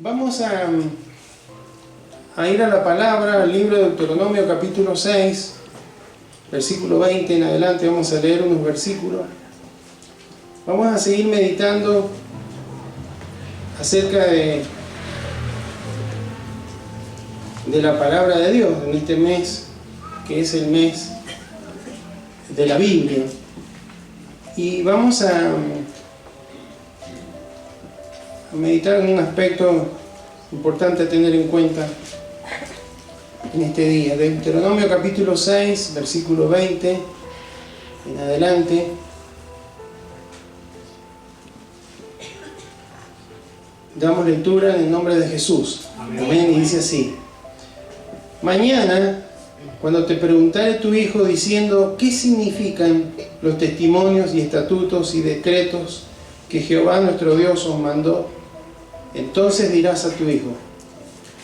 Vamos a ir a la palabra, al libro de Deuteronomio capítulo 6, versículo 20 en adelante. Vamos a leer unos versículos. Vamos a seguir meditando acerca de la palabra de Dios en este mes, que es el mes de la Biblia. Y vamos a meditar en un aspecto importante a tener en cuenta en este día. Deuteronomio capítulo 6, versículo 20 en adelante. Damos lectura en el nombre de Jesús. Amén. Y dice así: mañana, cuando te preguntare tu hijo diciendo qué significan los testimonios y estatutos y decretos que Jehová nuestro Dios os mandó, entonces dirás a tu hijo: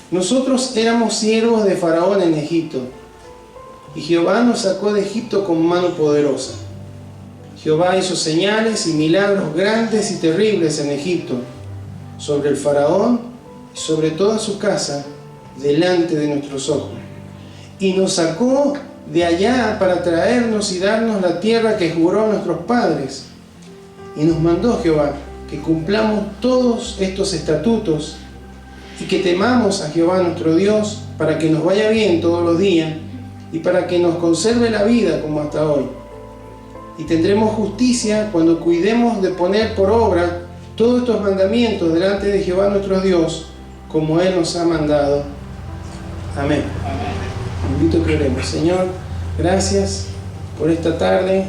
nosotros éramos siervos de Faraón en Egipto, y Jehová nos sacó de Egipto con mano poderosa. Jehová hizo señales y milagros grandes y terribles en Egipto, sobre el Faraón y sobre toda su casa, delante de nuestros ojos. Y nos sacó de allá para traernos y darnos la tierra que juró a nuestros padres. Y nos mandó Jehová que cumplamos todos estos estatutos y que temamos a Jehová nuestro Dios, para que nos vaya bien todos los días y para que nos conserve la vida como hasta hoy. Y tendremos justicia cuando cuidemos de poner por obra todos estos mandamientos delante de Jehová nuestro Dios, como Él nos ha mandado. Amén. Amén. Invito a que oremos. Señor, gracias por esta tarde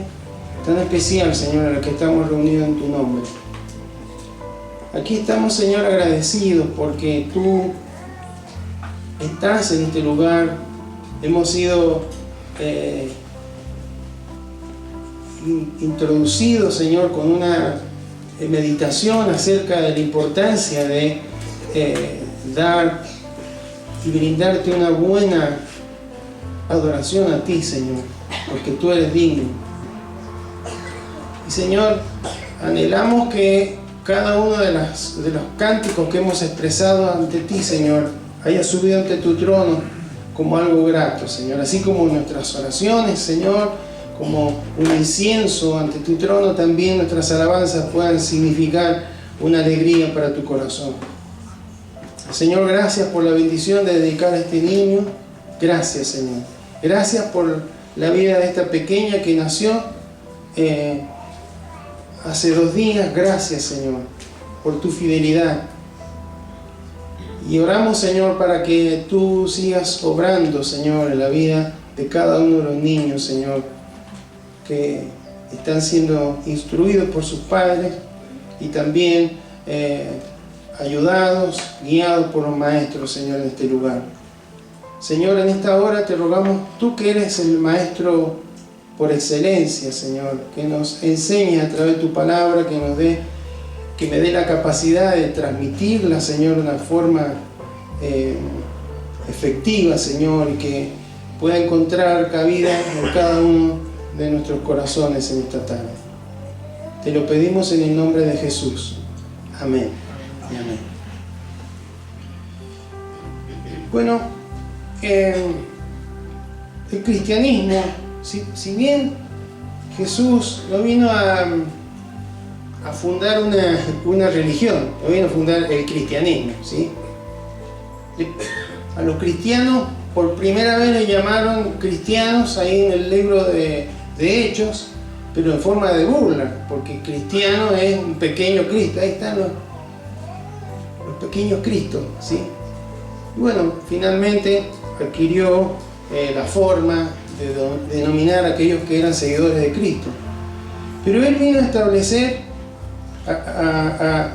tan especial, Señor, en la que estamos reunidos en tu nombre. Aquí estamos, Señor, agradecidos porque tú estás en este lugar. Hemos sido introducidos, Señor, con una meditación acerca de la importancia de dar y brindarte una buena adoración a ti, Señor, porque tú eres digno. Y, Señor, anhelamos que cada uno de los cánticos que hemos expresado ante ti, Señor, haya subido ante tu trono como algo grato, Señor. Así como nuestras oraciones, Señor, como un incienso ante tu trono, también nuestras alabanzas puedan significar una alegría para tu corazón. Señor, gracias por la bendición de dedicar a este niño. Gracias, Señor. Gracias por la vida de esta pequeña que nació hace 2 días. Gracias, Señor, por tu fidelidad. Y oramos, Señor, para que tú sigas obrando, Señor, en la vida de cada uno de los niños, Señor, que están siendo instruidos por sus padres y también ayudados, guiados por los maestros, Señor, en este lugar. Señor, en esta hora te rogamos, tú que eres el maestro por excelencia, Señor, que nos enseñe a través de tu palabra, que me dé la capacidad de transmitirla, Señor, de una forma efectiva, Señor, y que pueda encontrar cabida en cada uno de nuestros corazones en esta tarde. Te lo pedimos en el nombre de Jesús. Amén y amén. Bueno, el cristianismo, si bien Jesús no vino a fundar una religión, no vino a fundar el cristianismo, ¿sí? A los cristianos por primera vez le llamaron cristianos ahí en el libro de Hechos, pero en forma de burla, porque cristiano es un pequeño Cristo. Ahí están los pequeños Cristos, ¿sí? Y bueno, finalmente adquirió la forma de denominar a aquellos que eran seguidores de Cristo. Pero Él vino a establecer, a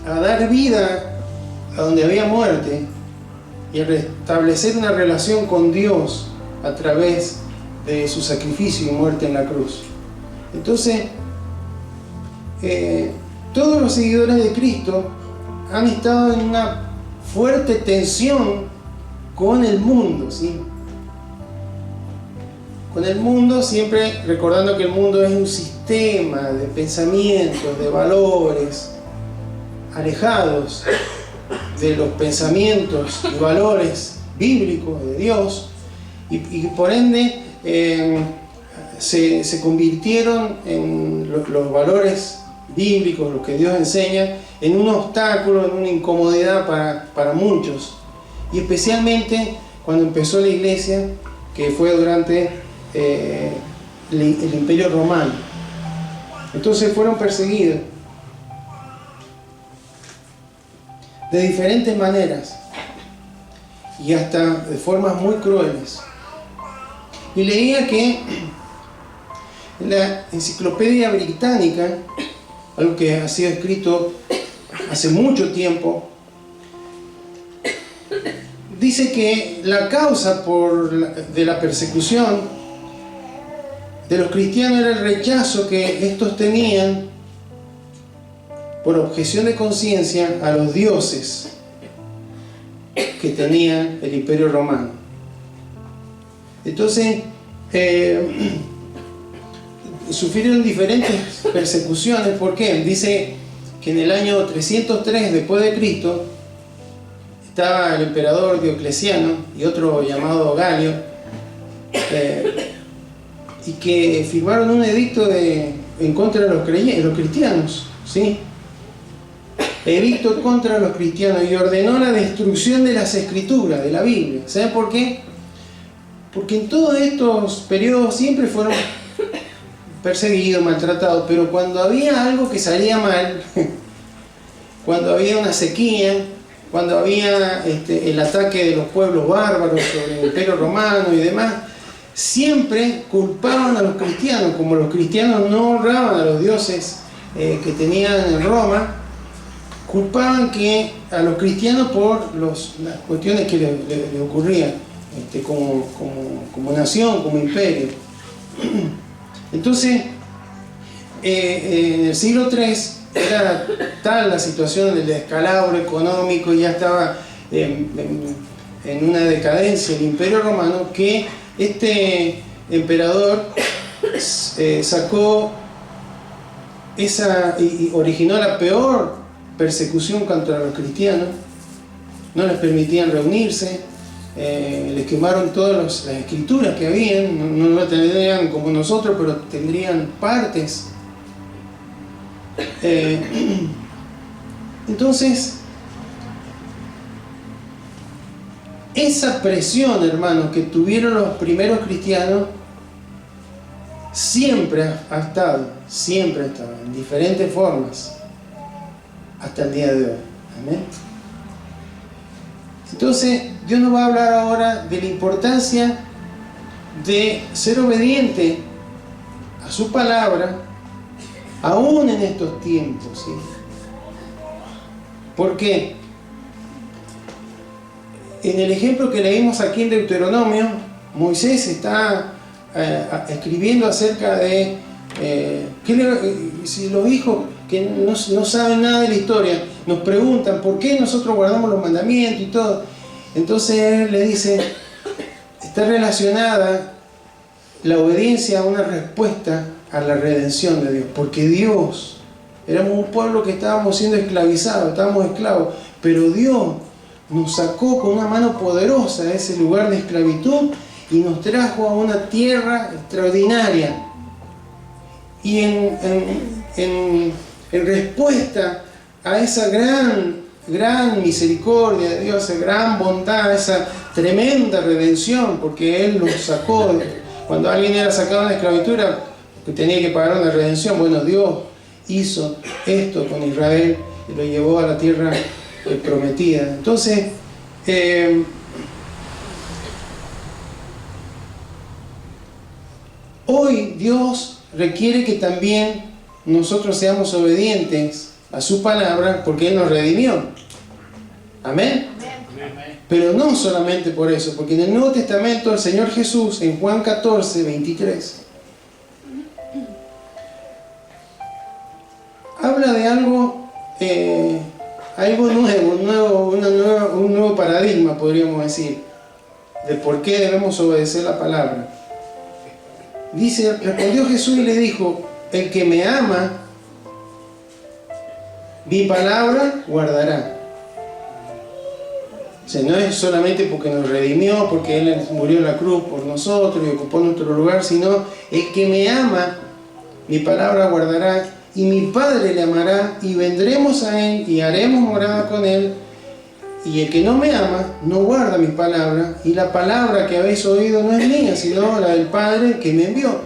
dar vida a donde había muerte y a restablecer una relación con Dios a través de su sacrificio y muerte en la cruz. Entonces, todos los seguidores de Cristo han estado en una fuerte tensión con el mundo, ¿sí? Con el mundo, siempre recordando que el mundo es un sistema de pensamientos, de valores alejados de los pensamientos y valores bíblicos de Dios, y por ende se convirtieron en los valores bíblicos, lo que Dios enseña, en un obstáculo, en una incomodidad para muchos, y especialmente cuando empezó la iglesia, que fue durante el Imperio Romano. Entonces fueron perseguidos de diferentes maneras y hasta de formas muy crueles. Y leía que en la Enciclopedia Británica, algo que ha sido escrito hace mucho tiempo, dice que la causa de la persecución de los cristianos era el rechazo que estos tenían por objeción de conciencia a los dioses que tenía el Imperio Romano. Entonces sufrieron diferentes persecuciones. ¿Por qué? Dice que en el año 303 después de Cristo estaba el emperador Diocleciano y otro llamado Galio, y que firmaron un edicto en contra de los cristianos, ¿sí? Edicto contra los cristianos, y ordenó la destrucción de las escrituras, de la Biblia. ¿Saben por qué? Porque en todos estos periodos siempre fueron perseguidos, maltratados, pero cuando había algo que salía mal, cuando había una sequía, cuando había el ataque de los pueblos bárbaros sobre el Imperio Romano y demás, siempre culpaban a los cristianos. Como los cristianos no honraban a los dioses que tenían en Roma, culpaban a los cristianos por las cuestiones que les ocurrían como nación, como imperio. Entonces, en el siglo III era tal la situación del descalabro económico, ya estaba en una decadencia el Imperio Romano, que este emperador sacó y originó la peor persecución contra los cristianos. No les permitían reunirse, les quemaron todas las escrituras que habían. No lo tendrían como nosotros, pero tendrían partes. Entonces, esa presión, hermanos, que tuvieron los primeros cristianos siempre ha estado, en diferentes formas, hasta el día de hoy. Amén. Entonces, Dios nos va a hablar ahora de la importancia de ser obediente a su palabra, aún en estos tiempos, ¿sí? ¿Por qué? En el ejemplo que leímos aquí en Deuteronomio, Moisés está escribiendo acerca de si los hijos que no saben nada de la historia nos preguntan por qué nosotros guardamos los mandamientos y todo. Entonces él le dice, está relacionada la obediencia a una respuesta a la redención de Dios, porque Dios, éramos un pueblo que estábamos siendo esclavizados, estábamos esclavos, pero Dios nos sacó con una mano poderosa de ese lugar de esclavitud y nos trajo a una tierra extraordinaria. Y en respuesta a esa gran misericordia de Dios, esa gran bondad, esa tremenda redención, porque Él nos sacó, cuando alguien era sacado de la esclavitud, que tenía que pagar una redención. Bueno, Dios hizo esto con Israel y lo llevó a la tierra prometida. Entonces, hoy Dios requiere que también nosotros seamos obedientes a su palabra, porque Él nos redimió. Amén. Pero no solamente por eso, porque en el Nuevo Testamento el Señor Jesús, en Juan 14, 23, habla de algo nuevo, un nuevo paradigma, podríamos decir, de por qué debemos obedecer la palabra. Dice, respondió Jesús y le dijo, el que me ama, mi palabra guardará. sea, no es solamente porque nos redimió, porque Él murió en la cruz por nosotros y ocupó nuestro lugar, sino el que me ama, mi palabra guardará, y mi Padre le amará, y vendremos a Él, y haremos morada con Él. Y el que no me ama, no guarda mi palabra, y la palabra que habéis oído no es mía, sino la del Padre que me envió.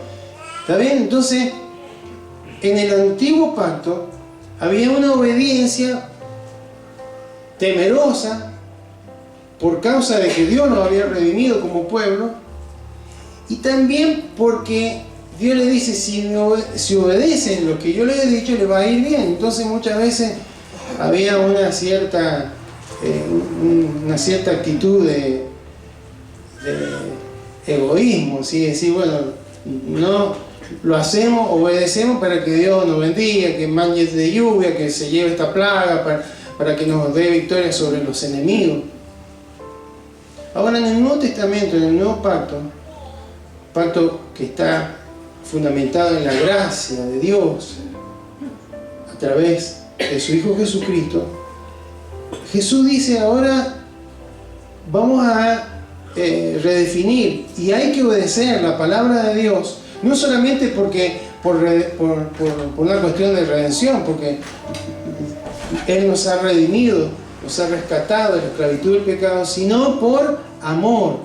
¿Está bien? Entonces, en el antiguo pacto, había una obediencia temerosa, por causa de que Dios nos había redimido como pueblo, y también porque Dios le dice, si obedecen lo que yo les he dicho, les va a ir bien. Entonces muchas veces había una cierta actitud de egoísmo, ¿sí? Decir, bueno, no lo hacemos, obedecemos para que Dios nos bendiga, que mande de lluvia, que se lleve esta plaga, para que nos dé victoria sobre los enemigos. Ahora en el Nuevo Testamento, en el Nuevo pacto que está fundamentado en la gracia de Dios a través de su Hijo Jesucristo, Jesús dice ahora vamos a redefinir, y hay que obedecer la palabra de Dios, no solamente por una cuestión de redención, porque Él nos ha redimido, nos ha rescatado de la esclavitud del pecado, sino por amor,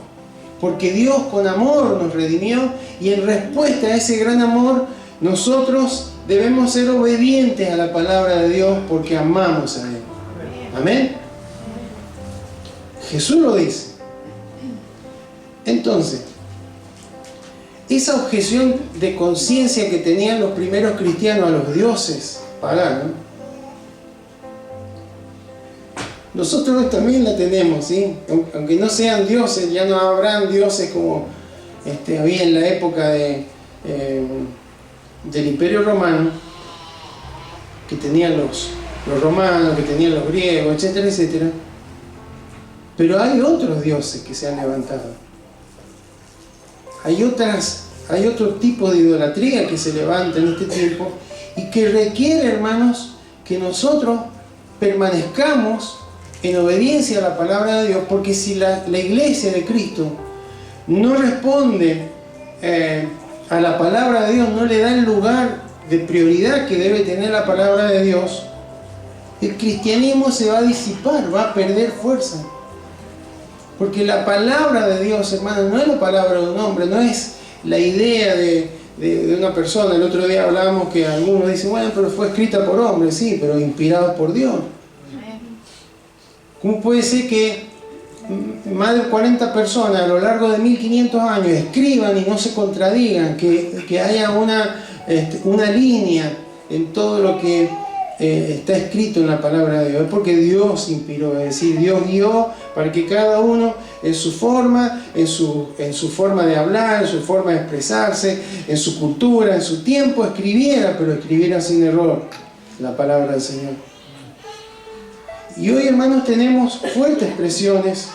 porque Dios con amor nos redimió, y en respuesta a ese gran amor nosotros debemos ser obedientes a la palabra de Dios porque amamos a Él. Amén. Jesús lo dice. Entonces, esa objeción de conciencia que tenían los primeros cristianos a los dioses paganos, nosotros también la tenemos, ¿sí? Aunque no sean dioses, ya no habrán dioses como había en la época del Imperio Romano, que tenían los romanos, que tenían los griegos, etcétera, etcétera. Pero hay otros dioses que se han levantado. Hay otro tipo de idolatría que se levanta en este tiempo y que requiere, hermanos, que nosotros permanezcamos en obediencia a la palabra de Dios, porque si la iglesia de Cristo no responde a la palabra de Dios, no le da el lugar de prioridad que debe tener la palabra de Dios, el cristianismo se va a disipar, va a perder fuerza. Porque la palabra de Dios, hermano, no es la palabra de un hombre, no es la idea de una persona. El otro día hablábamos que algunos dicen, bueno, pero fue escrita por hombres, sí, pero inspirada por Dios. ¿Cómo puede ser que más de 40 personas a lo largo de 1500 años escriban y no se contradigan, que haya una línea en todo lo que está escrito en la palabra de Dios? Es porque Dios inspiró, es decir, Dios guió para que cada uno en su forma, en su forma de hablar, en su forma de expresarse, en su cultura, en su tiempo, escribiera, pero escribiera sin error la palabra del Señor. Y hoy, hermanos, tenemos fuertes presiones.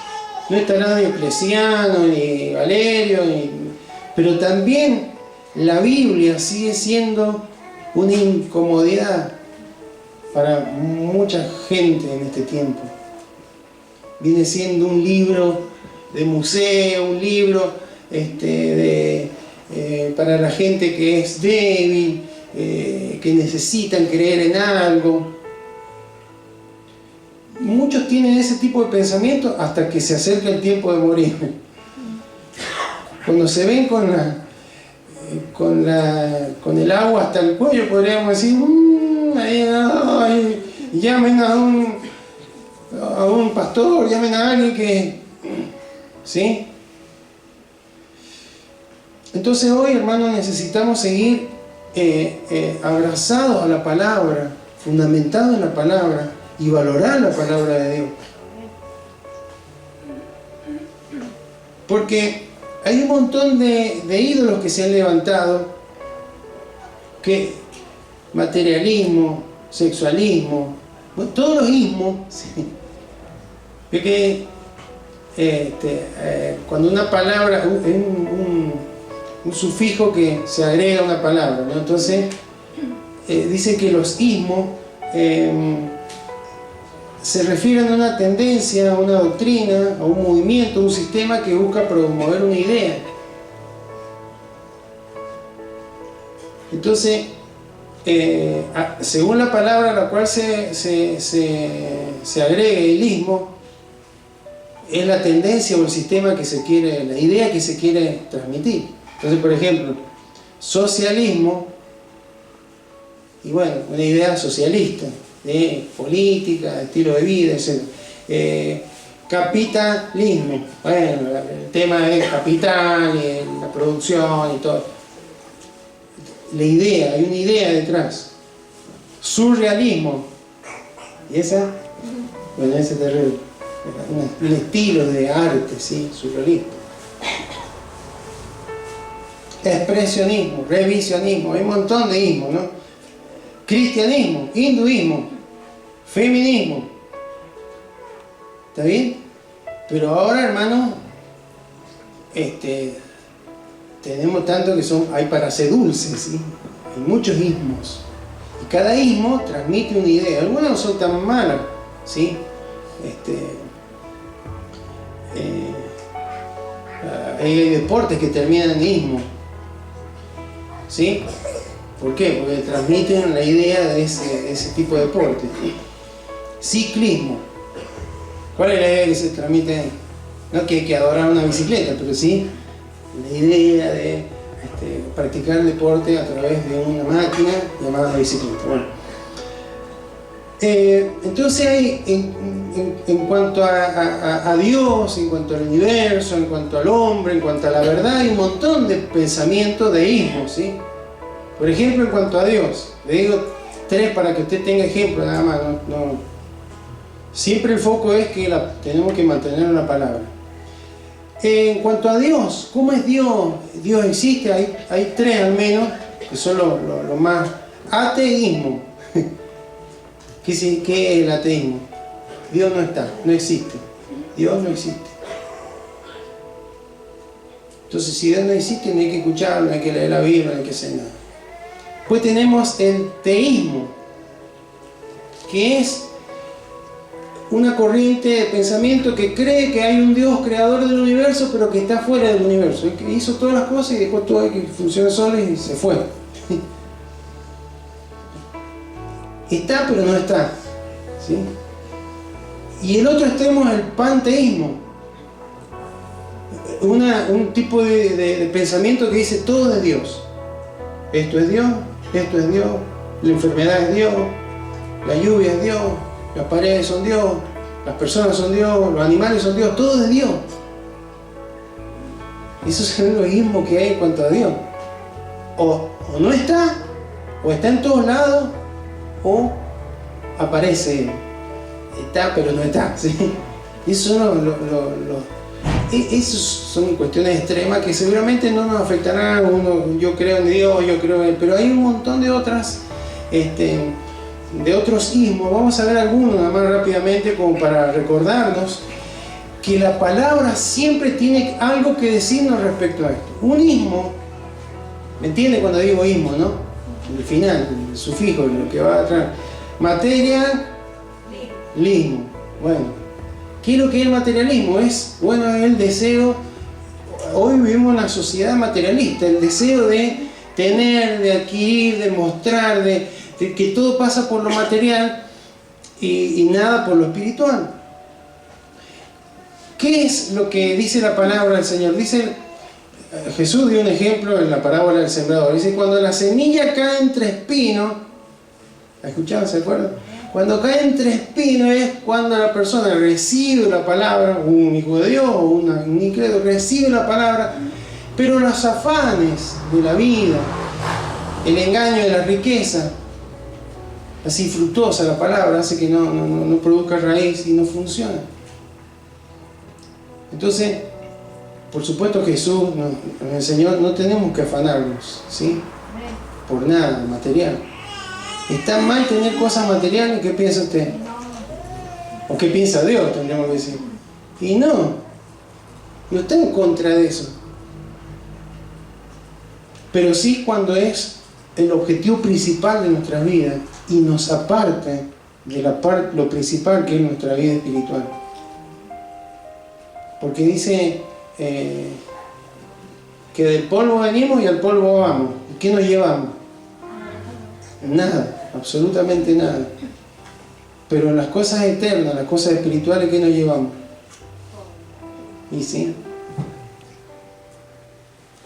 No estará ni Eclesiano, ni Valerio, pero también la Biblia sigue siendo una incomodidad para mucha gente en este tiempo. Viene siendo un libro de museo, un libro para la gente que es débil, que necesitan creer en algo. Muchos tienen ese tipo de pensamiento hasta que se acerca el tiempo de morir. Cuando se ven con el agua hasta el cuello, podríamos decir, llamen a un pastor, llamen a alguien que... ¿Sí? Entonces hoy, hermanos, necesitamos seguir abrazados a la palabra, fundamentados en la palabra, y valorar la palabra de Dios. Porque hay un montón de ídolos que se han levantado, que materialismo, sexualismo, todos los ismos, ¿sí? Que cuando una palabra es un sufijo que se agrega a una palabra, ¿no? Entonces dice que los ismos se refieren a una tendencia, a una doctrina, a un movimiento, a un sistema que busca promover una idea. Entonces, según la palabra a la cual se agrega el ismo, es la tendencia o el sistema que se quiere, la idea que se quiere transmitir. Entonces, por ejemplo, socialismo, y bueno, una idea socialista, de política, de estilo de vida, etc. Capitalismo, bueno, el tema es capital, y la producción y todo. La idea, hay una idea detrás. Surrealismo, y esa, bueno, ese es terrible, un estilo de arte, ¿sí? Surrealismo. Expresionismo, revisionismo, hay un montón de ismos, ¿no? Cristianismo, hinduismo, feminismo. ¿Está bien? Pero ahora, hermano, tenemos tanto que hay para ser dulces, ¿sí? Hay muchos ismos. Y cada ismo transmite una idea. Algunas no son tan malas, ¿sí? Hay deportes que terminan en ismo, ¿sí? ¿Por qué? Porque transmiten la idea de ese tipo de deporte. Ciclismo. ¿Cuál es la idea que se transmite? No que hay que adorar una bicicleta, pero sí la idea de practicar el deporte a través de una máquina llamada bicicleta. Bueno. Entonces hay, en cuanto a Dios, en cuanto al universo, en cuanto al hombre, en cuanto a la verdad, hay un montón de pensamientos de ismos, ¿sí? Por ejemplo, en cuanto a Dios, le digo 3 para que usted tenga ejemplo, nada más. Siempre el foco es que tenemos que mantener una palabra. En cuanto a Dios, ¿cómo es Dios? Dios existe, hay 3 al menos, que son los más. Ateísmo. ¿Qué es el ateísmo? Dios no está, no existe. Dios no existe. Entonces, si Dios no existe, no hay que escucharlo, no hay que leer la Biblia, no hay que hacer nada. Pues tenemos el teísmo, que es una corriente de pensamiento que cree que hay un Dios creador del universo, pero que está fuera del universo. Que hizo todas las cosas y después todo que funciona solo y se fue. Está, pero no está, ¿sí? Y el otro extremo es el panteísmo. Un tipo de pensamiento que dice todo es Dios. Esto es Dios, esto es Dios, la enfermedad es Dios, la lluvia es Dios, las paredes son Dios, las personas son Dios, los animales son Dios, todo es Dios. Eso es el egoísmo que hay en cuanto a Dios. O no está, o está en todos lados, o aparece, está pero no está, ¿sí? Esos son cuestiones extremas que seguramente no nos afectarán. Yo creo en Dios, yo creo en él, pero hay un montón de otros ismos. Vamos a ver algunos nada más rápidamente como para recordarnos que la palabra siempre tiene algo que decirnos respecto a esto. Un ismo, ¿me entiende cuando digo ismo, no? El final, el sufijo, lo que va atrás. Materia, lismo. Bueno. ¿Qué es lo que es el materialismo? Es el deseo. Hoy vivimos en una sociedad materialista, el deseo de tener, de adquirir, de mostrar, de que todo pasa por lo material y nada por lo espiritual. ¿Qué es lo que dice la palabra del Señor? Jesús dio un ejemplo en la parábola del sembrador. Dice, cuando la semilla cae entre espinos, ¿la escucharon? ¿Se acuerdan? Cuando cae entre espinos es cuando la persona recibe la palabra, un hijo de Dios o un incrédulo recibe la palabra, pero los afanes de la vida, el engaño de la riqueza, así fructuosa la palabra, hace que no produzca raíz y no funciona. Entonces, por supuesto Jesús nos enseñó, no tenemos que afanarnos, ¿sí? Por nada material. ¿Está mal tener cosas materiales? ¿Qué piensa usted? ¿O qué piensa Dios? Tendríamos que decir. Y no está en contra de eso. Pero sí cuando es el objetivo principal de nuestras vidas y nos aparta de lo principal que es nuestra vida espiritual. Porque dice que del polvo venimos y al polvo vamos. ¿Y qué nos llevamos? Nada, absolutamente nada. Pero en las cosas eternas, las cosas espirituales, ¿qué nos llevamos? Y sí.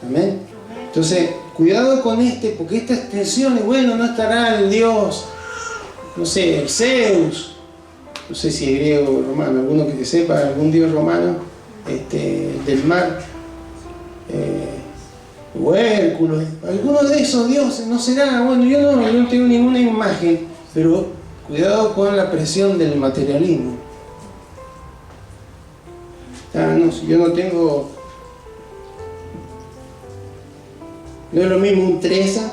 Amén. Entonces, cuidado con porque esta extensión, y bueno, no estará el Dios, no sé, el Zeus, no sé si es griego o romano, alguno que sepa, algún Dios romano, del mar, o Hércules, alguno de esos dioses, no será, bueno, yo no tengo ninguna imagen, pero cuidado con la presión del materialismo. Yo no tengo... No es lo mismo un Tresa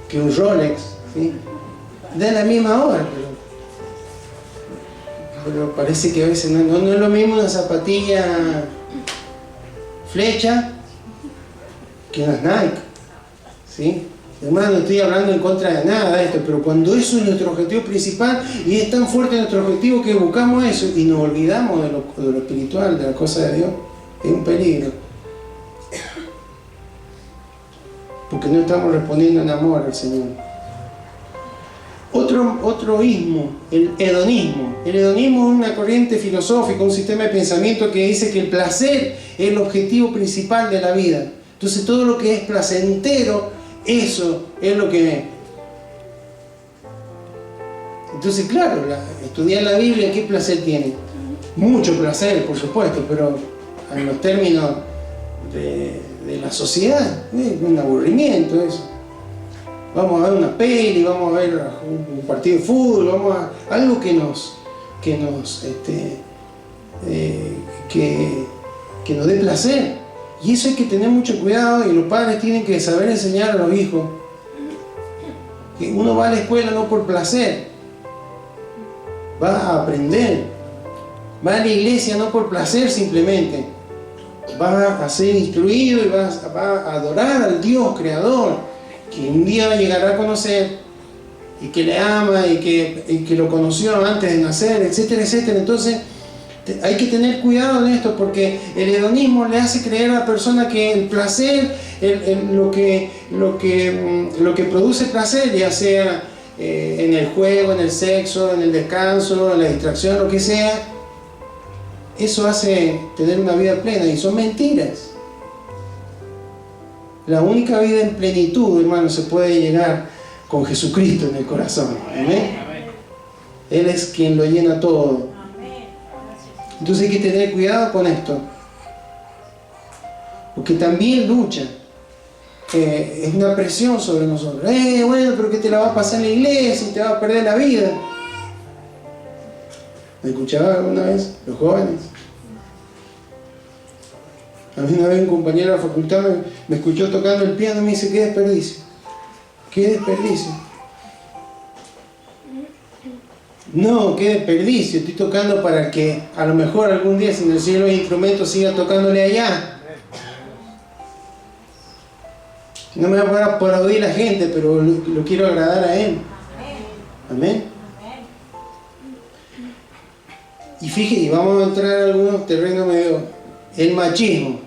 que un Rolex, ¿sí? Da la misma hora, pero parece que a veces no es lo mismo una zapatilla Flecha que unas Nike, ¿sí? Además, no estoy hablando en contra de nada de esto, pero cuando eso es nuestro objetivo principal y es tan fuerte nuestro objetivo que buscamos eso y nos olvidamos de lo espiritual, de la cosa de Dios, es un peligro. Porque no estamos respondiendo en amor al Señor. Otro ismo, el hedonismo. El hedonismo es una corriente filosófica, un sistema de pensamiento que dice que el placer es el objetivo principal de la vida. Entonces todo lo que es placentero, eso es lo que... Entonces claro, estudiar la Biblia, ¿qué placer tiene? Mucho placer, por supuesto, pero en los términos de la sociedad, un aburrimiento eso. Vamos a ver una peli, vamos a ver un partido de fútbol, vamos a algo que nos dé placer. Y eso hay que tener mucho cuidado, y los padres tienen que saber enseñar a los hijos que uno va a la escuela no por placer, va a aprender. Va a la iglesia no por placer simplemente, va a ser instruido y va a adorar al Dios creador, que un día llegará a conocer, y que le ama, y que lo conoció antes de nacer, etcétera, etcétera. Entonces hay que tener cuidado en esto, porque el hedonismo le hace creer a la persona que el placer, lo que produce placer, ya sea en el juego, en el sexo, en el descanso, en la distracción, lo que sea, eso hace tener una vida plena, y son mentiras. La única vida en plenitud, hermano, se puede llegar con Jesucristo en el corazón. ¿Amén? Él es quien lo llena todo. Entonces hay que tener cuidado con esto, porque también lucha. Es una presión sobre nosotros. Bueno, pero que te la va a pasar en la iglesia y te va a perder la vida. ¿Me escuchaba alguna vez? Los jóvenes. A mí una vez un compañero de la facultad me escuchó tocando el piano y me dice: qué desperdicio. Qué desperdicio. No, qué desperdicio. Estoy tocando para que a lo mejor algún día, si en el cielo hay instrumentos, siga tocándole allá. No me va a aplaudir la gente, pero lo quiero agradar a Él. Amén. Y fíjate, vamos a entrar a algunos terrenos medio... El machismo.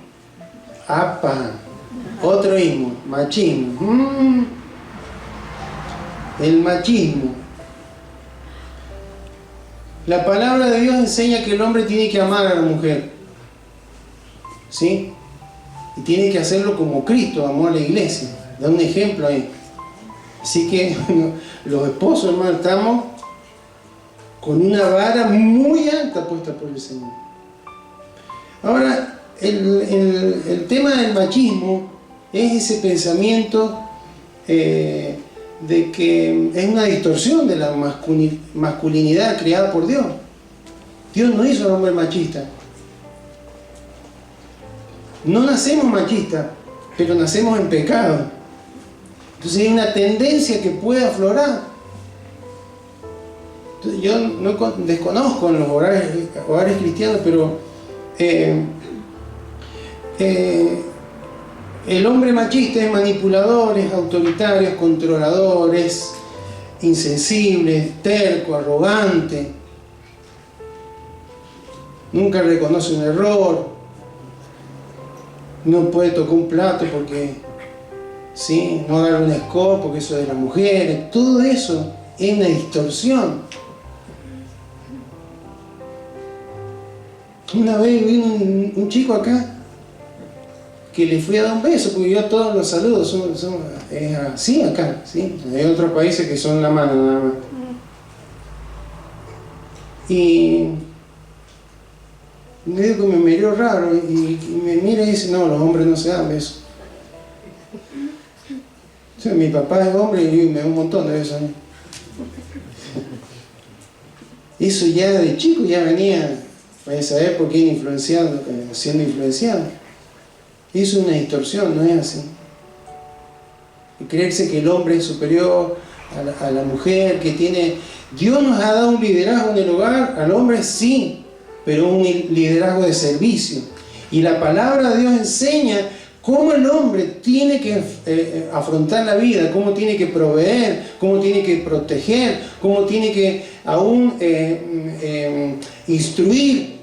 ¡Apa! Otro ismo. Machismo. El machismo. La palabra de Dios enseña que el hombre tiene que amar a la mujer. ¿Sí? Y tiene que hacerlo como Cristo amó a la iglesia. Da un ejemplo ahí. Así que los esposos, hermano, estamos con una vara muy alta puesta por el Señor. Ahora, el tema del machismo es ese pensamiento de que es una distorsión de la masculinidad creada por Dios. Dios no hizo al hombre machista. No nacemos machistas, pero nacemos en pecado. Entonces hay una tendencia que puede aflorar. Entonces, yo no desconozco en los hogares cristianos, pero el hombre machista es manipulador, es autoritario, es controlador, es insensible, terco, arrogante, nunca reconoce un error, no puede tocar un plato porque ¿sí? No agarra un escoba porque eso es de las mujeres. Todo eso es una distorsión. Una vez vi un chico acá que le fui a dar un beso, porque yo todos los saludos es así acá, ¿sí? Hay otros países que son la mano nada más. Y me dijo que me miró raro y me mira y dice, no, los hombres no se dan besos. O sea, mi papá es hombre y me da un montón de besos. Eso ya de chico ya venía, a esa época, siendo influenciado. Eso es una distorsión, no es así. Y creerse que el hombre es superior a la mujer, que tiene... Dios nos ha dado un liderazgo en el hogar, al hombre sí, pero un liderazgo de servicio. Y la palabra de Dios enseña cómo el hombre tiene que afrontar la vida, cómo tiene que proveer, cómo tiene que proteger, cómo tiene que aún instruir.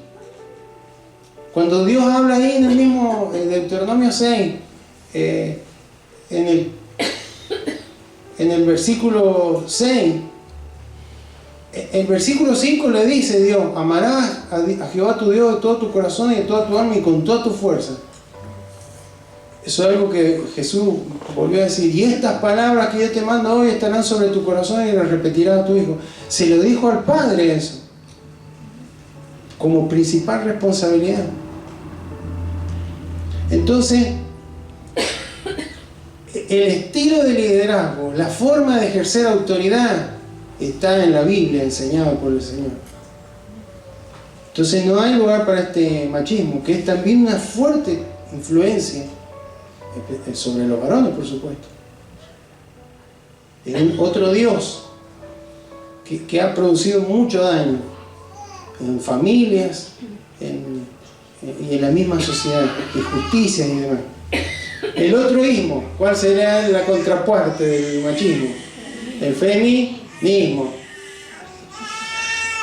Cuando Dios habla ahí en el mismo Deuteronomio 6, en el versículo 6, el versículo 5 le dice Dios, amarás a Jehová tu Dios de todo tu corazón y de toda tu alma y con toda tu fuerza. Eso es algo que Jesús volvió a decir, y estas palabras que yo te mando hoy estarán sobre tu corazón y las repetirás a tu hijo. Se lo dijo al Padre eso, como principal responsabilidad. Entonces, el estilo de liderazgo, la forma de ejercer autoridad, está en la Biblia enseñada por el Señor. Entonces no hay lugar para este machismo, que es también una fuerte influencia sobre los varones, por supuesto. Es otro Dios que ha producido mucho daño en familias y en la misma sociedad, injusticias y demás. El otro ismo, ¿cuál sería la contraparte del machismo? El feminismo.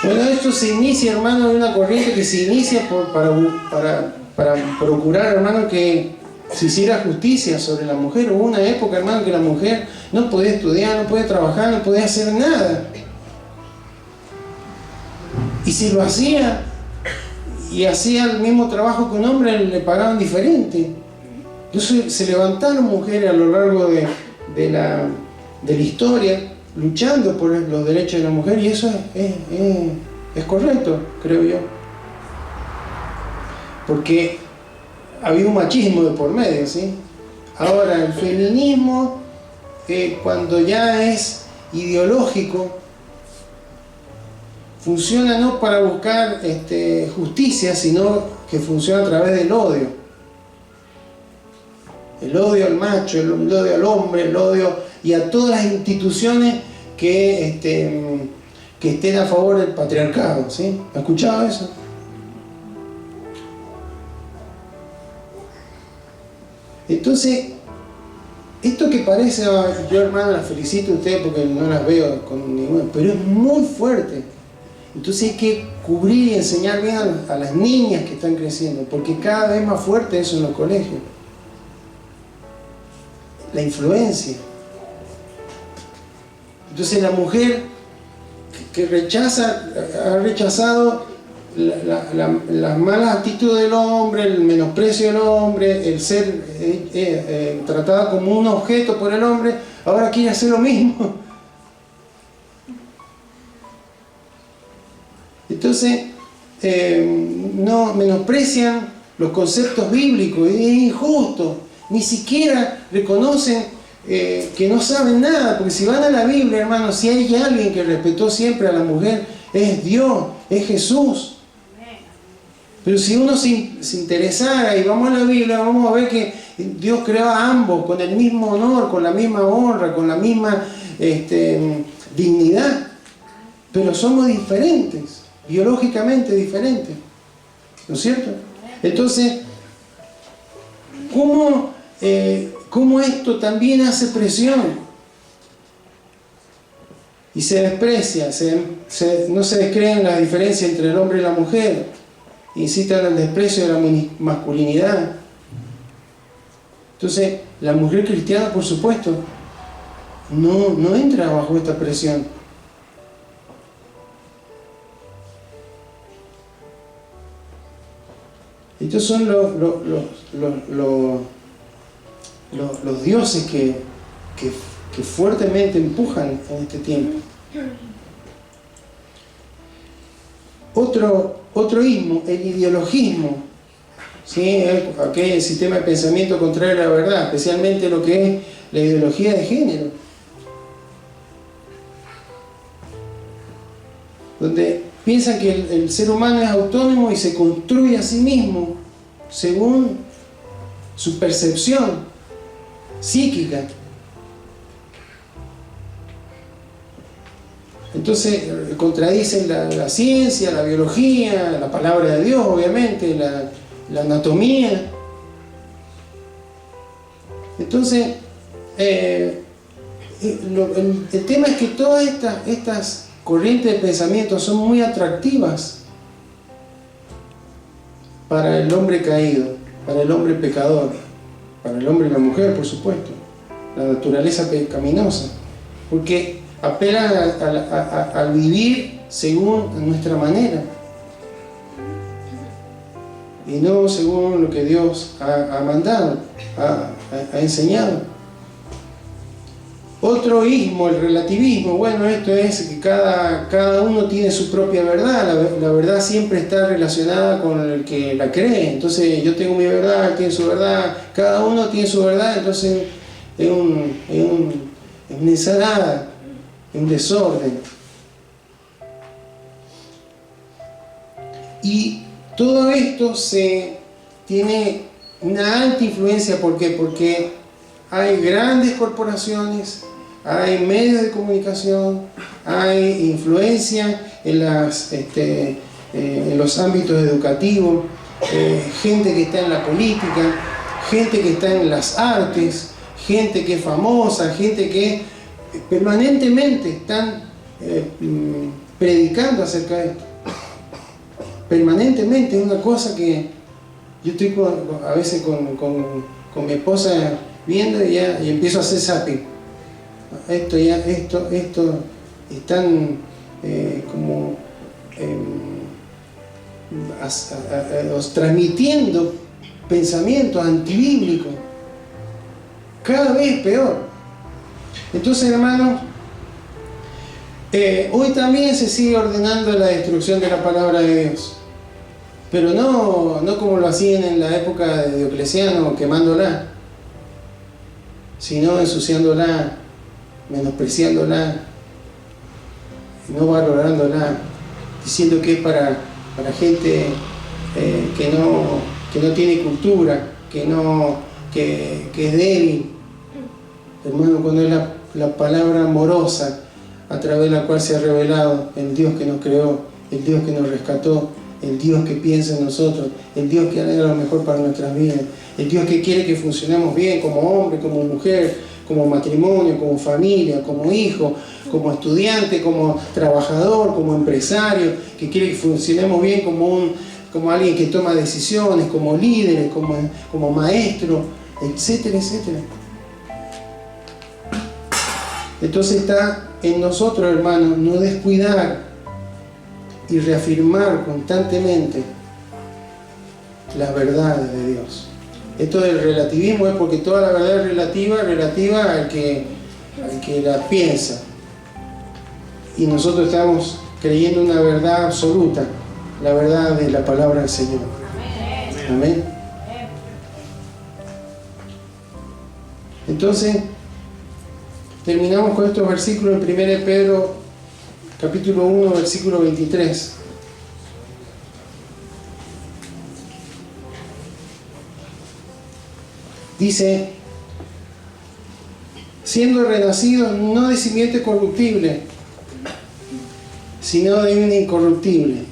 Bueno, esto se inicia, hermano, de una corriente que se inicia para procurar, hermano, que se hiciera justicia sobre la mujer. Hubo una época, hermano, que la mujer no podía estudiar, no podía trabajar, no podía hacer nada. Y si lo hacía y hacía el mismo trabajo que un hombre, le pagaban diferente. Entonces se levantaron mujeres a lo largo de la historia luchando por los derechos de la mujer, y eso es correcto, creo yo, porque había un machismo de por medio, ¿sí? Ahora el feminismo, cuando ya es ideológico, funciona no para buscar justicia, sino que funciona a través del odio. El odio al macho, el odio al hombre, el odio y a todas las instituciones que estén a favor del patriarcado, ¿sí? ¿Ha escuchado eso? Entonces, esto que parece, yo hermano las felicito a ustedes porque no las veo con ninguna, pero es muy fuerte. Entonces hay que cubrir y enseñar bien a las niñas que están creciendo, porque cada vez más fuerte eso en los colegios. La influencia. Entonces la mujer que ha rechazado las malas actitudes del hombre, el menosprecio del hombre, el ser tratada como un objeto por el hombre, ahora quiere hacer lo mismo. Entonces no menosprecian los conceptos bíblicos, es injusto. Ni siquiera reconocen que no saben nada, porque si van a la Biblia, hermanos, si hay alguien que respetó siempre a la mujer, es Dios, es Jesús. Pero si uno se interesara y vamos a la Biblia, vamos a ver que Dios creó a ambos con el mismo honor, con la misma honra, con la misma dignidad. Pero somos diferentes, biológicamente diferentes, ¿no es cierto? Entonces, ¿cómo esto también hace presión? y se desprecia, no se descreen la diferencia entre el hombre y la mujer, incitan al desprecio de la masculinidad. Entonces, la mujer cristiana, por supuesto, no entra bajo esta presión. Estos son los dioses que fuertemente empujan en este tiempo. Otro ismo, el ideologismo, ¿sí? Aquel sistema de pensamiento contrario a la verdad, especialmente lo que es la ideología de género, donde piensan que el ser humano es autónomo y se construye a sí mismo según su percepción psíquica. Entonces contradicen la ciencia, la biología, la palabra de Dios, obviamente, la anatomía. Entonces, el tema es que todas estas corrientes de pensamiento son muy atractivas para el hombre caído, para el hombre pecador, para el hombre y la mujer, por supuesto, la naturaleza pecaminosa, porque apelan al vivir según nuestra manera y no según lo que Dios ha mandado, ha enseñado. Otro ismo, el relativismo. Bueno, esto es que cada uno tiene su propia verdad. La verdad siempre está relacionada con el que la cree. Entonces yo tengo mi verdad, él tiene su verdad, cada uno tiene su verdad. Entonces es una ensalada, un desorden. Y todo esto tiene una alta influencia. ¿Por qué? Porque hay grandes corporaciones, hay medios de comunicación, hay influencia en los ámbitos educativos, gente que está en la política, gente que está en las artes, gente que es famosa, gente que permanentemente están predicando acerca de esto. Permanentemente, es una cosa que yo estoy a veces con mi esposa viendo y empiezo a hacer zapping. Esto están transmitiendo pensamientos antibíblicos, cada vez peor. Entonces, hermanos, hoy también se sigue ordenando la destrucción de la palabra de Dios, pero no como lo hacían en la época de Diocleciano, quemándola, sino ensuciándola, menospreciándola, no valorándola, diciendo que es para gente que no tiene cultura, que es débil. Hermano, cuando es la palabra amorosa a través de la cual se ha revelado el Dios que nos creó, el Dios que nos rescató, el Dios que piensa en nosotros, el Dios que anhela lo mejor para nuestras vidas, el Dios que quiere que funcionemos bien como hombre, como mujer, como matrimonio, como familia, como hijo, como estudiante, como trabajador, como empresario, que quiere que funcionemos bien como alguien que toma decisiones, como líderes, como maestro, etcétera, etcétera. Entonces está en nosotros, hermanos, no descuidar y reafirmar constantemente las verdades de Dios. Esto del relativismo es porque toda la verdad es relativa al que la piensa. Y nosotros estamos creyendo una verdad absoluta, la verdad de la palabra del Señor. Amén. Entonces, terminamos con estos versículos en 1 Pedro, capítulo 1, versículo 23. Dice: siendo renacidos no de simiente corruptible, sino de una incorruptible,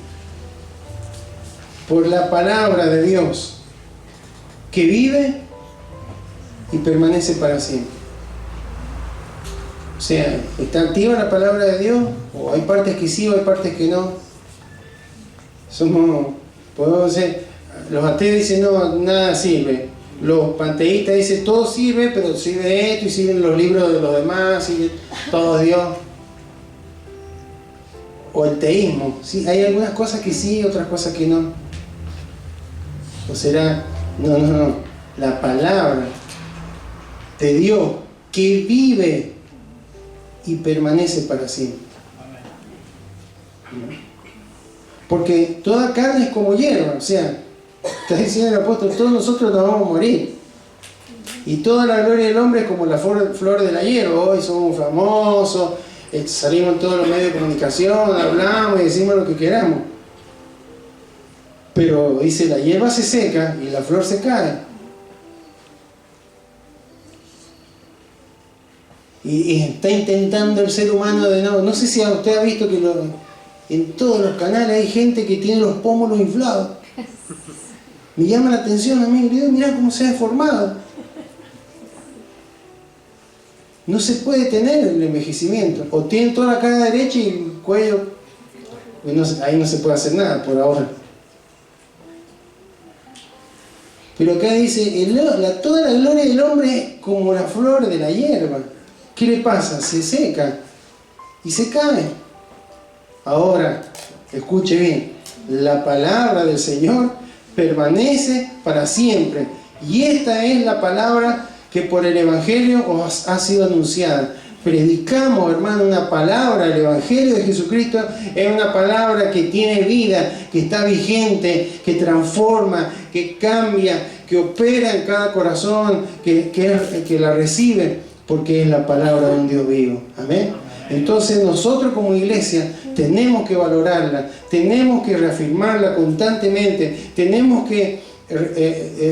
por la palabra de Dios, que vive y permanece para siempre. sea, ¿está activa la palabra de Dios? ¿O hay partes que sí o hay partes que no? Podemos ser, los ateos dicen no, nada sirve. Los panteístas dicen todo sirve, pero sirve esto y sirven los libros de los demás, sirve todo Dios. O el teísmo, ¿sí? Hay algunas cosas que sí, otras cosas que no. O será, no, la palabra de Dios que vive y permanece para siempre. Porque toda carne es como hierba, o sea, está diciendo el apóstol, todos nosotros nos vamos a morir. Y toda la gloria del hombre es como la flor de la hierba. Hoy somos famosos, salimos en todos los medios de comunicación, hablamos y decimos lo que queramos. Pero dice, la hierba se seca y la flor se cae. Y está intentando el ser humano de nuevo. No sé si usted ha visto que en todos los canales hay gente que tiene los pómulos inflados. Me llama la atención a mí, digo, mirá cómo se ha deformado. No se puede tener el envejecimiento. O tiene toda la cara derecha y el cuello, ahí no se puede hacer nada por ahora. Pero acá dice, toda la gloria del hombre es como la flor de la hierba. ¿Qué le pasa? Se seca y se cae. Ahora, escuche bien, la palabra del Señor permanece para siempre. Y esta es la palabra que por el Evangelio os ha sido anunciada. Predicamos, hermano, una palabra. El Evangelio de Jesucristo es una palabra que tiene vida, que está vigente, que transforma, que cambia, que opera en cada corazón, que la recibe, porque es la palabra de un Dios vivo. Amén. Entonces nosotros como iglesia tenemos que valorarla, tenemos que reafirmarla constantemente, tenemos que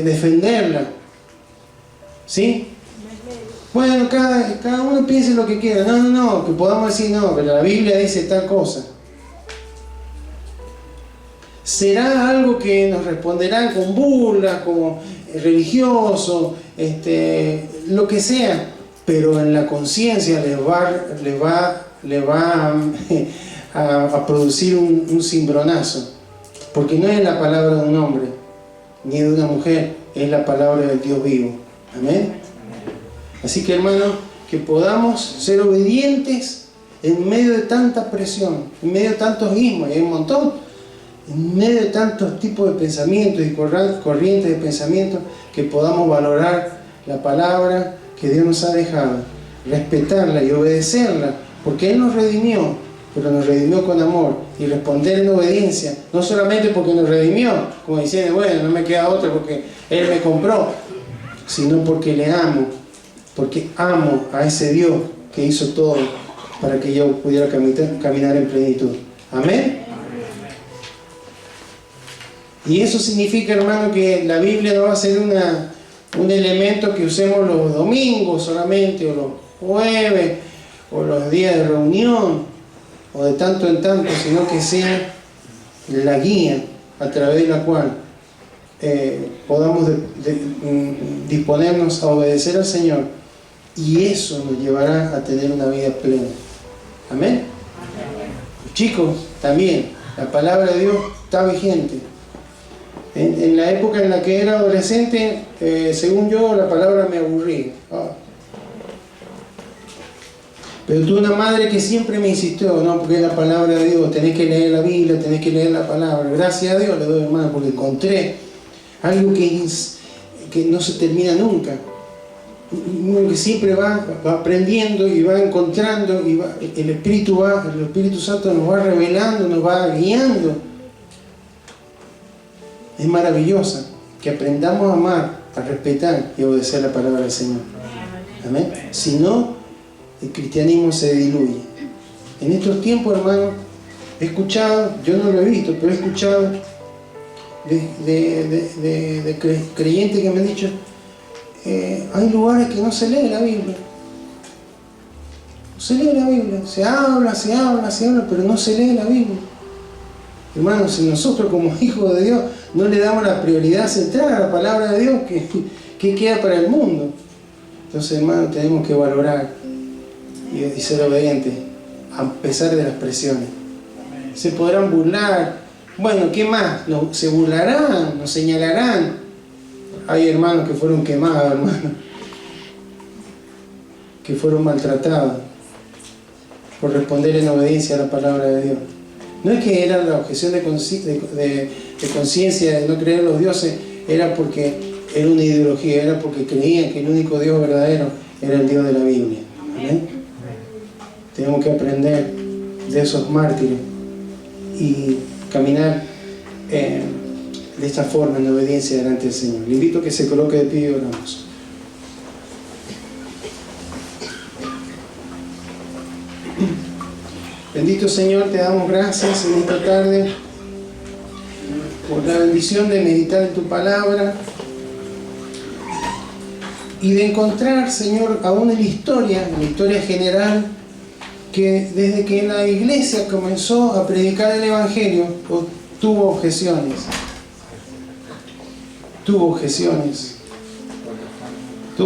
defenderla. ¿Sí? Bueno, cada uno piense lo que quiera. No, que podamos decir no, pero la Biblia dice tal cosa. Será algo que nos responderán con burlas, como religioso, lo que sea, pero en la conciencia les va a producir un cimbronazo, porque no es la palabra de un hombre ni de una mujer, es la palabra del Dios vivo. Amén. Así que, hermano, que podamos ser obedientes en medio de tanta presión, en medio de tantos ismos, y hay un montón, en medio de tantos tipos de pensamientos y corrientes de pensamientos, que podamos valorar la palabra que Dios nos ha dejado, respetarla y obedecerla, porque Él nos redimió, pero nos redimió con amor, y responder en obediencia, no solamente porque nos redimió, como diciendo, bueno, no me queda otra porque Él me compró, sino porque le amo, porque amo a ese Dios que hizo todo para que yo pudiera caminar en plenitud. Amén. Y eso significa, hermano, que la Biblia no va a ser un elemento que usemos los domingos solamente, o los jueves, o los días de reunión, o de tanto en tanto, sino que sea la guía a través de la cual podamos disponernos a obedecer al Señor, y eso nos llevará a tener una vida plena. Amén. Los chicos también, la palabra de Dios está vigente. En la época en la que era adolescente, según yo, la palabra me aburría. Pero tuve una madre que siempre me insistió, no, porque es la palabra de Dios, tenés que leer la Biblia, tenés que leer la palabra. Gracias a Dios le doy, hermano, porque encontré algo que no se termina nunca. Uno que siempre va aprendiendo y va encontrando, y el Espíritu Santo nos va revelando, nos va guiando. Es maravillosa que aprendamos a amar, a respetar y a obedecer la palabra del Señor. Amén. Si no, el cristianismo se diluye. En estos tiempos, hermano, he escuchado, yo no lo he visto, pero he escuchado de creyentes que me han dicho, hay lugares que no se lee la Biblia. No se lee la Biblia. Se habla, pero no se lee la Biblia. Hermanos, si nosotros como hijos de Dios no le damos la prioridad central a la palabra de Dios, ¿qué queda para el mundo? Entonces, hermanos, tenemos que valorar y ser obediente a pesar de las presiones. Se podrán burlar. Bueno, ¿qué más? Se burlarán, nos señalarán. Hay hermanos que fueron quemados, hermanos, que fueron maltratados por responder en obediencia a la palabra de Dios. No es que era la objeción de conciencia de no creer en los dioses, era porque era una ideología, era porque creían que el único Dios verdadero era el Dios de la Biblia. ¿Amén? Tenemos que aprender de esos mártires y caminar de esta forma en obediencia delante del Señor. Le invito a que se coloque de pie y oramos. Bendito Señor, te damos gracias en esta tarde por la bendición de meditar en tu palabra y de encontrar, Señor, aún en la historia general, que desde que la iglesia comenzó a predicar el Evangelio, tuvo objeciones. Tuvo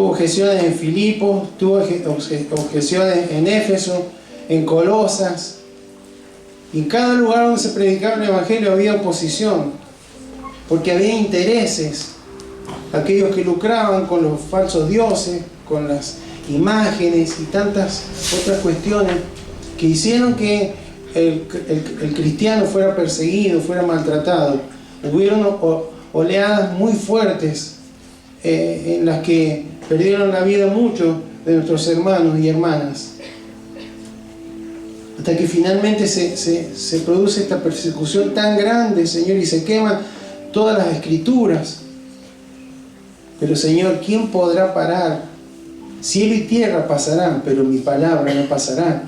objeciones en Filipos, tuvo objeciones en Éfeso, en Colosas. Y en cada lugar donde se predicaba el Evangelio había oposición, porque había intereses, aquellos que lucraban con los falsos dioses, con las imágenes y tantas otras cuestiones que hicieron que el cristiano fuera perseguido, fuera maltratado. Hubieron oleadas muy fuertes en las que perdieron la vida muchos de nuestros hermanos y hermanas, hasta que finalmente se produce esta persecución tan grande, Señor, y se queman todas las escrituras. Pero, Señor, ¿quién podrá parar? Cielo y tierra pasarán, pero mi palabra no pasará.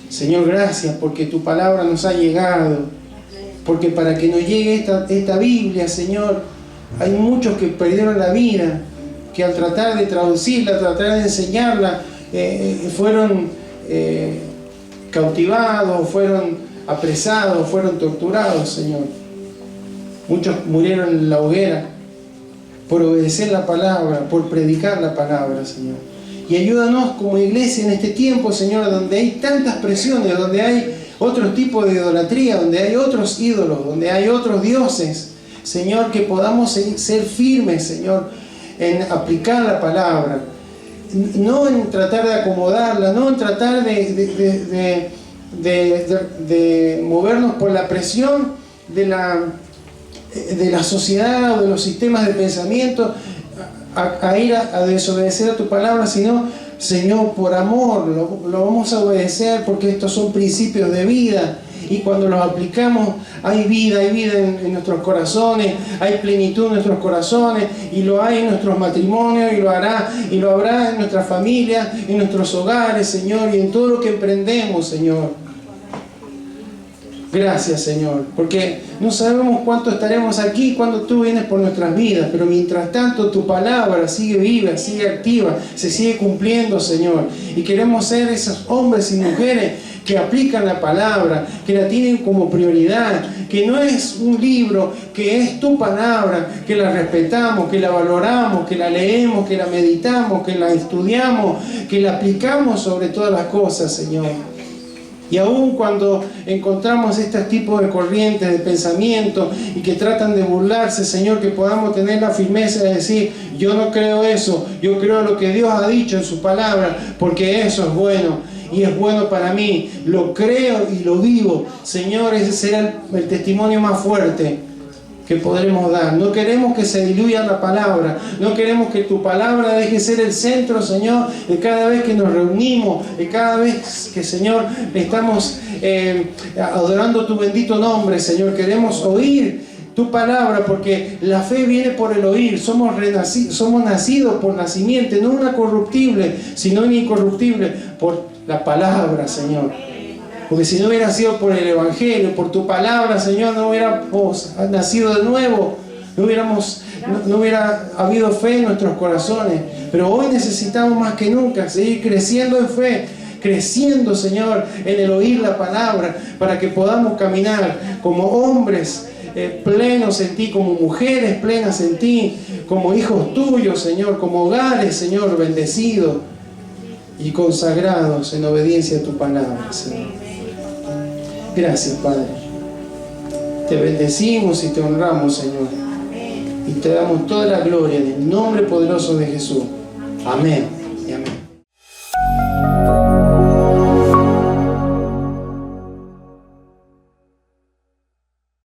Señor, gracias porque tu palabra nos ha llegado, porque para que nos llegue esta Biblia, Señor, hay muchos que perdieron la vida, que al tratar de traducirla, tratar de enseñarla, fueron cautivados, fueron apresados, fueron torturados, Señor. Muchos murieron en la hoguera por obedecer la palabra, por predicar la palabra, Señor. Y ayúdanos como iglesia en este tiempo, Señor, donde hay tantas presiones, donde hay otros tipos de idolatría, donde hay otros ídolos, donde hay otros dioses, Señor, que podamos ser firmes, Señor, en aplicar la palabra, no en tratar de acomodarla, no en tratar de movernos por la presión de la sociedad o de los sistemas de pensamiento a ir a desobedecer a tu palabra, sino, Señor, por amor lo vamos a obedecer, porque estos son principios de vida. Y cuando los aplicamos, hay vida en nuestros corazones, hay plenitud en nuestros corazones, y lo hay en nuestros matrimonios, y lo habrá en nuestras familias, en nuestros hogares, Señor, y en todo lo que emprendemos, Señor. Gracias, Señor, porque no sabemos cuánto estaremos aquí cuando tú vienes por nuestras vidas, pero mientras tanto tu palabra sigue viva, sigue activa, se sigue cumpliendo, Señor. Y queremos ser esos hombres y mujeres que aplican la palabra, que la tienen como prioridad, que no es un libro, que es tu palabra, que la respetamos, que la valoramos, que la leemos, que la meditamos, que la estudiamos, que la aplicamos sobre todas las cosas, Señor. Y aún cuando encontramos este tipo de corrientes de pensamiento y que tratan de burlarse, Señor, que podamos tener la firmeza de decir: yo no creo eso, yo creo lo que Dios ha dicho en su palabra, porque eso es bueno y es bueno para mí, lo creo y lo vivo. Señor, ese será el testimonio más fuerte que podremos dar. No queremos que se diluya la palabra, no queremos que tu palabra deje ser el centro, Señor, de cada vez que nos reunimos, de cada vez que, Señor, estamos adorando tu bendito nombre, Señor. Queremos oír tu palabra, porque la fe viene por el oír. Somos nacidos por la simiente, no una corruptible, sino una incorruptible, por la palabra, Señor. Porque si no hubiera sido por el Evangelio, por tu palabra, Señor, no hubiéramos nacido de nuevo, no hubiera habido fe en nuestros corazones. Pero hoy necesitamos más que nunca seguir creciendo en fe, creciendo, Señor, en el oír la palabra, para que podamos caminar como hombres plenos en ti, como mujeres plenas en ti, como hijos tuyos, Señor, como hogares, Señor, bendecidos. y consagrados en obediencia a tu palabra, Señor. Gracias, Padre. Te bendecimos y te honramos, Señor. Y te damos toda la gloria en el nombre poderoso de Jesús. Amén.